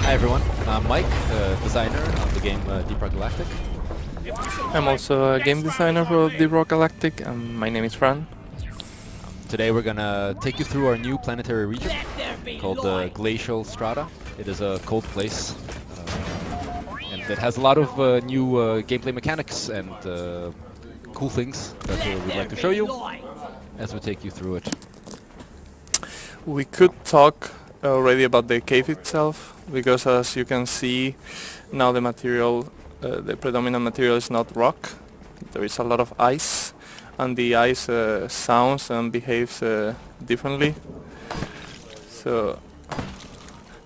Hi everyone, I'm Mike, designer on the game DeepRockGalactic. I'm also a game designer for DeepRockGalactic, and my name is Fran. Today we're gonna take you through our new planetary region called the Glacial Strata. It is a cold place, and it has a lot of new gameplay mechanics and cool things that we'd like to show you as we take you through it. We could talk already about the cave itself, because as you can see now the material, the predominant material is not rock. There is a lot of ice, and the ice sounds and behaves differently. So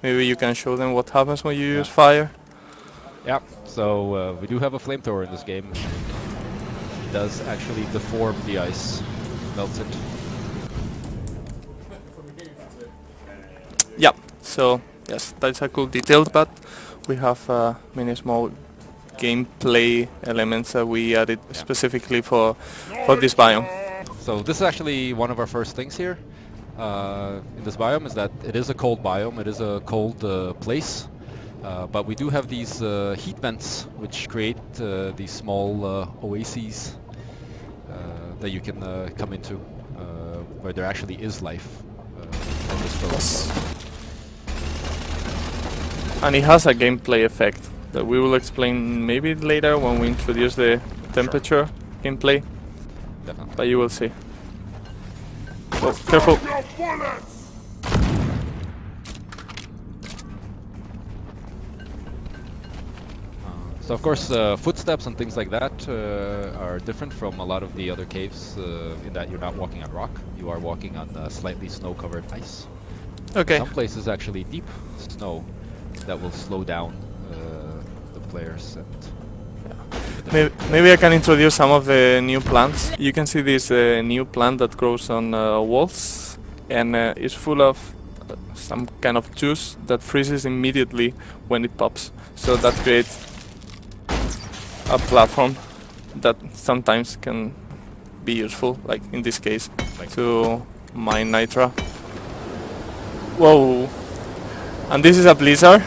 maybe you can show them what happens when you use fire. Yeah, so we do have a flamethrower in this game. It does actually deform the ice, melts it. Yeah, so yes, that's a cool detail, but we have many small gameplay elements that we added specifically for this biome. So this is actually one of our first things here in this biome, is that it is a cold biome, it is a cold place, but we do have these heat vents which create these small oases that you can come into, where there actually is life on this world. And it has a gameplay effect that we will explain maybe later when we introduce the temperature gameplay. Definitely. But you will see. Oh, careful! So of course footsteps and things like that are different from a lot of the other caves in that you're not walking on rock, you are walking on slightly snow-covered ice. Okay. Some places actually deep snow that will slow down the players. And Maybe I can introduce some of the new plants. You can see this new plant that grows on walls, and is full of some kind of juice that freezes immediately when it pops. So that creates a platform that sometimes can be useful, like in this case, to mine nitra. Whoa! And this is a blizzard,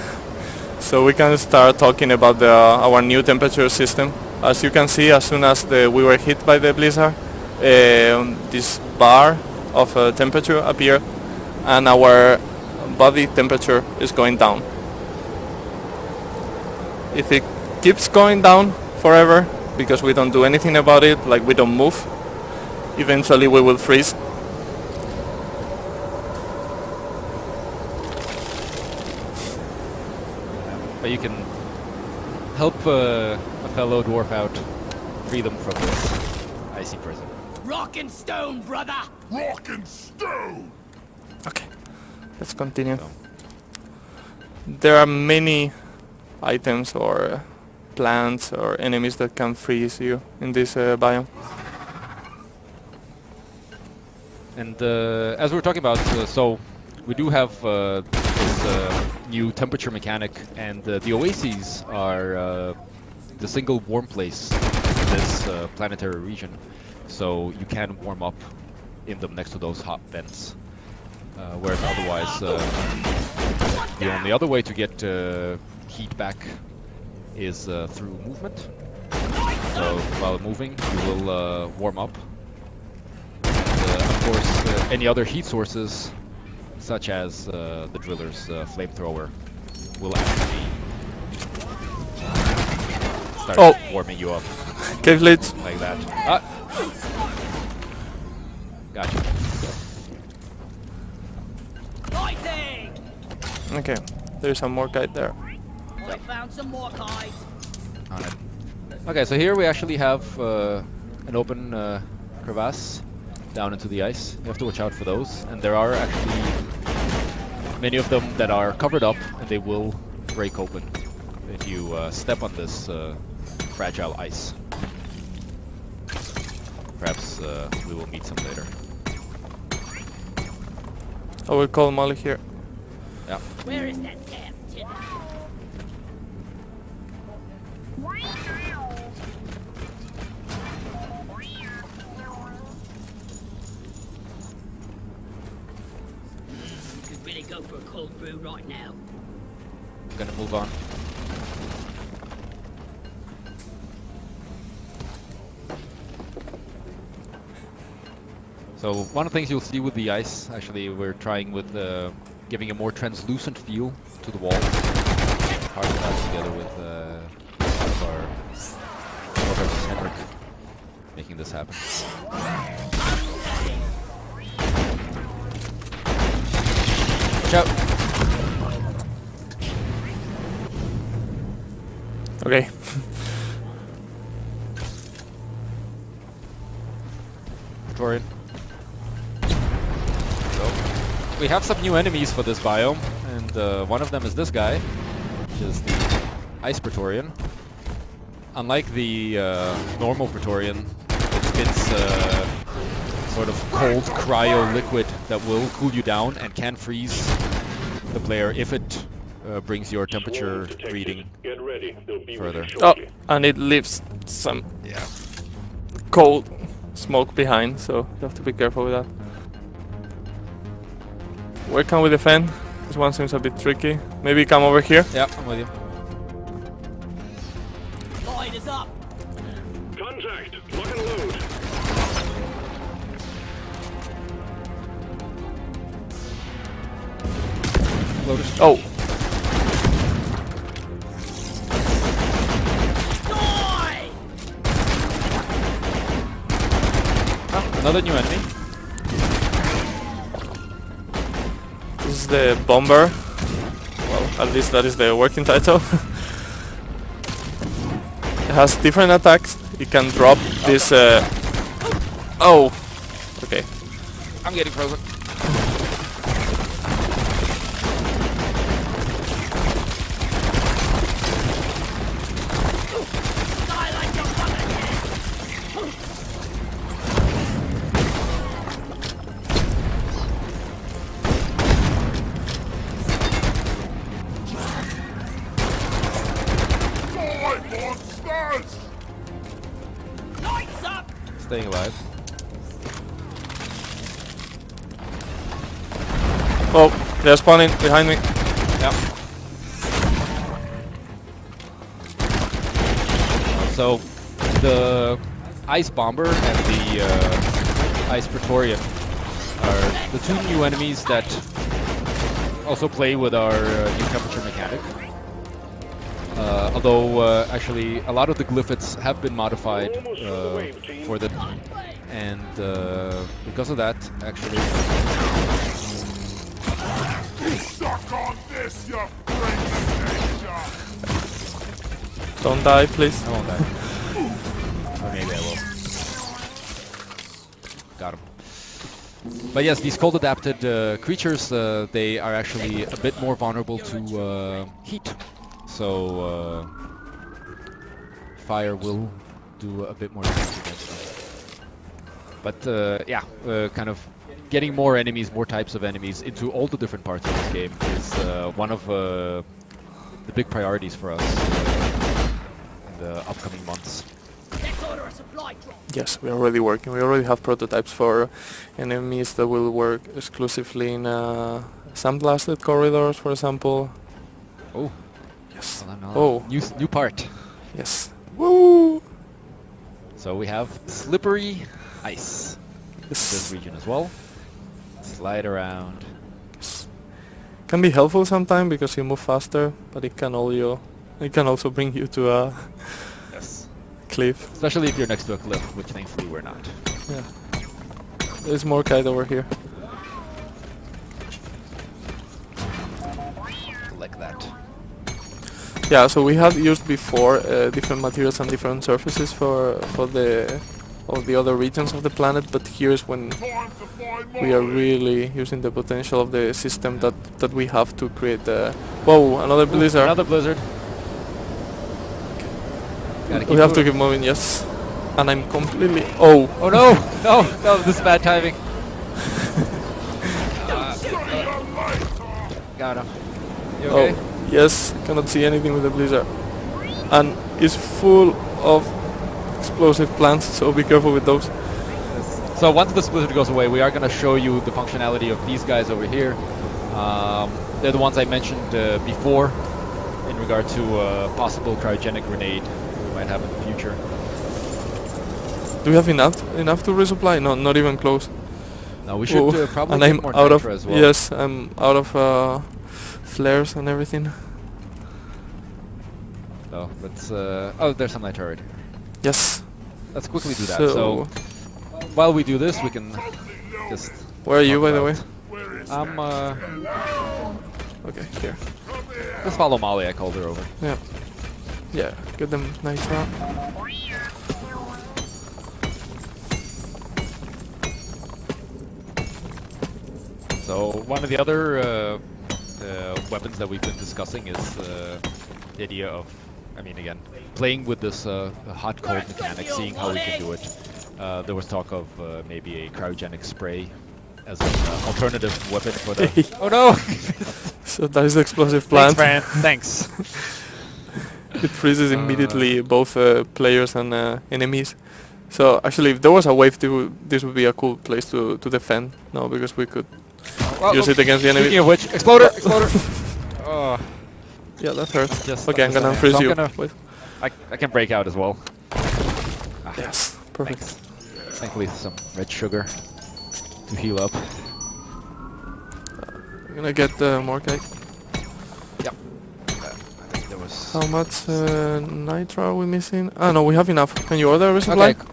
so we can start talking about our new temperature system. As you can see, as soon as we were hit by the blizzard, this bar of temperature appeared, and our body temperature is going down. If it keeps going down forever, because we don't do anything about it, like we don't move, eventually we will freeze. but you can help a fellow dwarf out, free them from this icy prison. Rock and stone, brother! Rock and stone! Okay, let's continue. There are many items or plants or enemies that can freeze you in this biome. And as we were talking about, so we do have this new temperature mechanic, and the oases are the single warm place in this planetary region. So you can warm up in them next to those hot vents. Whereas otherwise, the only other way to get heat back is through movement. So while moving, you will warm up. Of course, any other heat sources, such as the driller's flamethrower, will actually start warming you up. Cave lead. Like that. Ah! Gotcha. Fighting! Okay, there's some more guide there. I found some more kites. Alright. Okay, so here we actually have an open crevasse down into the ice. You have to watch out for those, and there are actually many of them that are covered up, and they will break open if you step on this fragile ice. Perhaps we will meet some later. I will call Molly here. Yeah. Where is that damn tip? You could really go for a cold brew right now. gonna move on. So one of the things you'll see with the ice, actually, we're trying with giving a more translucent feel to the walls. Part of that together with one of our programmers, Henrik, making this happen. Watch out! Okay. Praetorian. So, we have some new enemies for this biome, and one of them is this guy, which is the Ice Praetorian. Unlike the normal Praetorian, it spits sort of cold cryo liquid that will cool you down and can freeze the player if it brings your temperature reading further. Oh, and it leaves some cold smoke behind, so you have to be careful with that. Where can we defend? This one seems a bit tricky. Maybe come over here. Yeah, I'm with you. Light is up. Contact! Lock and load! Loaded. Oh, Die! Another new enemy. this is the bomber. Well, at least that is the working title. It has different attacks. It can drop this. Oh, okay. I'm getting frozen. Die like your mother did! Die, monsters! Lights up! Staying alive. Oh, they're spawning behind me. Yep. So the Ice Bomber and the Ice Praetorian are the two new enemies that also play with our new temperature mechanic. Although actually a lot of the glyphids have been modified for them, and because of that, actually, Suck on this, you freak nature! Don't die, please. I won't die. Or maybe I will. Got him. But yes, these cold adapted creatures, they are actually a bit more vulnerable to heat. So fire will do a bit more damage against them. But yeah, kind of getting more enemies, more types of enemies into all the different parts of this game is one of the big priorities for us in the upcoming months. Let's order a supply drop. Yes, we're already working. We already have prototypes for enemies that will work exclusively in sandblasted corridors, for example. Oh, Yes. well, no, Oh, new part. yes. Woo! So we have slippery ice in this This region as well. Slide around. can be helpful sometimes because you move faster, but it can also bring you to a Yes. cliff. Especially if you're next to a cliff, which thankfully we're not. Yeah. There's more kite over here. Like that. Yeah, so we have used before different materials and different surfaces for all the other regions of the planet, but here's when Time to find we are mine. really using the potential of the system that we have to create the... Whoa, another blizzard. Another blizzard. Gotta We keep have to moving. keep moving, yes. And I'm completely... Oh! Oh no! No! No! This is bad timing. See you later! Got him. You okay? Oh, yes, cannot see anything with the blizzard. And it's full of explosive plants, so be careful with those. So once this blizzard goes away, we are going to show you the functionality of these guys over here. They're the ones I mentioned before. in regard to possible cryogenic grenade we might have in the future. Do we have enough to resupply? No, not even close. Now we should Oh, probably and get I'm more out nitro of as well. yes, I'm out of flares and everything. So let's. Oh, there's some nitro right here. Yes. Let's quickly do that. So- So while we do this, we can just. Where are you, talk by the way? about- I'm. Okay, here. Just follow Molly. I called her over. Yeah. Yeah, get them nitro. So one of the other weapons that we've been discussing is the idea of, I mean, again, playing with this hot-cold mechanic, seeing how we can do it. There was talk of maybe a cryogenic spray as an alternative weapon for the. Oh no! So that is the explosive Thanks, plant. friend. Thanks. It freezes immediately both players and enemies. So actually, if there was a wave, this would be a cool place to defend. No, because we could use it against the enemy. Speaking of which, exploder! Exploder! Oh, Yeah, that hurts. just Okay, I'm gonna understand. freeze So I'm you. gonna- Wait. I can break out as well. Ah, Yes, perfect. thanks. Thankfully, some red sugar to heal up. I'm gonna get more cake. Yep. I think there was. How much nitro are we missing? Ah, no, we have enough. Can you order a resupply? Okay.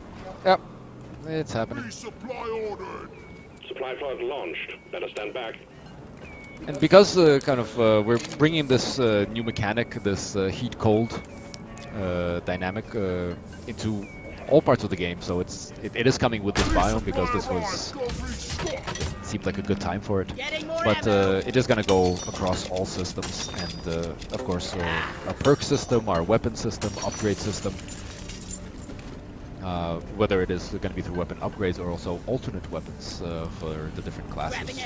Yep. It's happening. Resupply ordered. Supply pod launched. Better stand back. And because kind of we're bringing this new mechanic, this heat-cold dynamic into all parts of the game, so it is coming with this biome because this was seemed like a good time for it. Getting more But ammo. it is going to go across all systems, and of course our perk system, our weapon system, upgrade system. Whether it is going to be through weapon upgrades or also alternate weapons for the different Grabbing classes.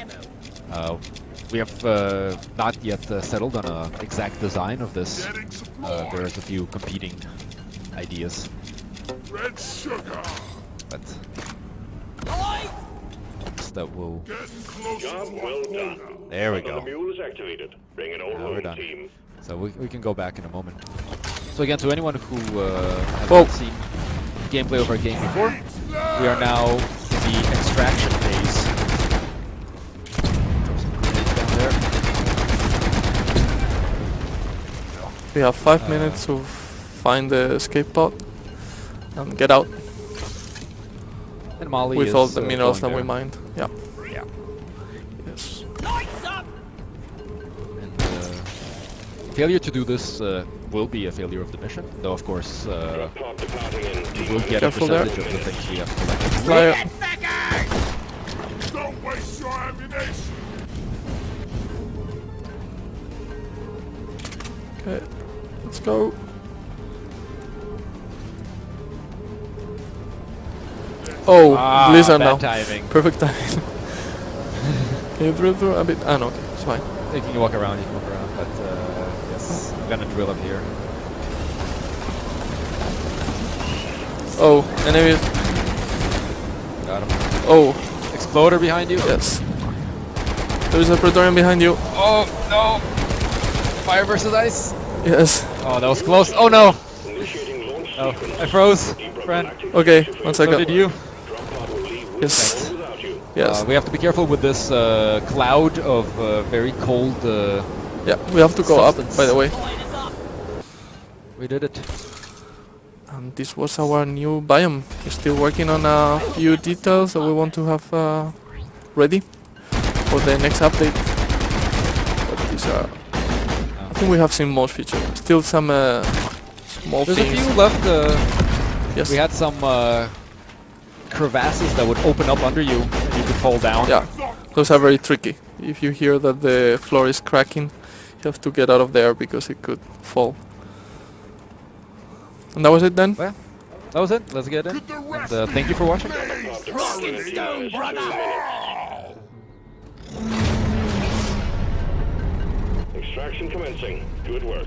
ammo. We have not yet settled on an exact design of this. Getting supplies. There's a few competing ideas, Red sugar. but Ahoy! that will. Getting close Job to well our done. quota. There we Another go. mule is activated. Bring it all Now we're home, done. team. So we can go back in a moment. So again, to anyone who has Whoa. not seen gameplay of our game before, we are now in the extraction phase. Throw some grenades down there. We have 5 minutes to find the escape pod and get out And Molly with is all the minerals that going we there. mined. Yeah. Yeah. Yes. Lights up! And failure to do this will be a failure of the mission, though of course Drop pod departing in we T. will get Careful a there. percentage of the things we have collected. Flyer. Get fuckers! Don't waste your ammunition. Okay. Let's go. Oh, blizzard now. Bad timing. Perfect timing. Can you drill through a bit? Ah, no, okay, it's fine. You can walk around, but yes, I'm gonna drill up here. Oh, enemies. Got him. Oh, Exploder behind you. yes. There is a Praetorian behind you. Oh no! Fire versus ice. Yes. Oh, that was close. Oh no! Initiating launch Oh, sequence. I froze, friend. DeepRockGalactic Okay, Update one So second. did you? Drop pod will leave with Yes. or without you. Yes. We have to be careful with this cloud of very cold. Yeah, we have to go up, Substance. by the way. Point is up. We did it. And this was our new biome. We're still working on a few details that we want to have ready for the next update. But these are... I think we have seen most features. Still some small There's a things. few left. Yes. We had some crevasses that would open up under you and you could fall down. Yeah, those are very tricky. If you hear that the floor is cracking, you have to get out of there because it could fall. And that was it then? Well, that was it. Let's get in. And thank you for watching. Pod departing in Stone, 2 brother. minutes. Extraction commencing. Good work.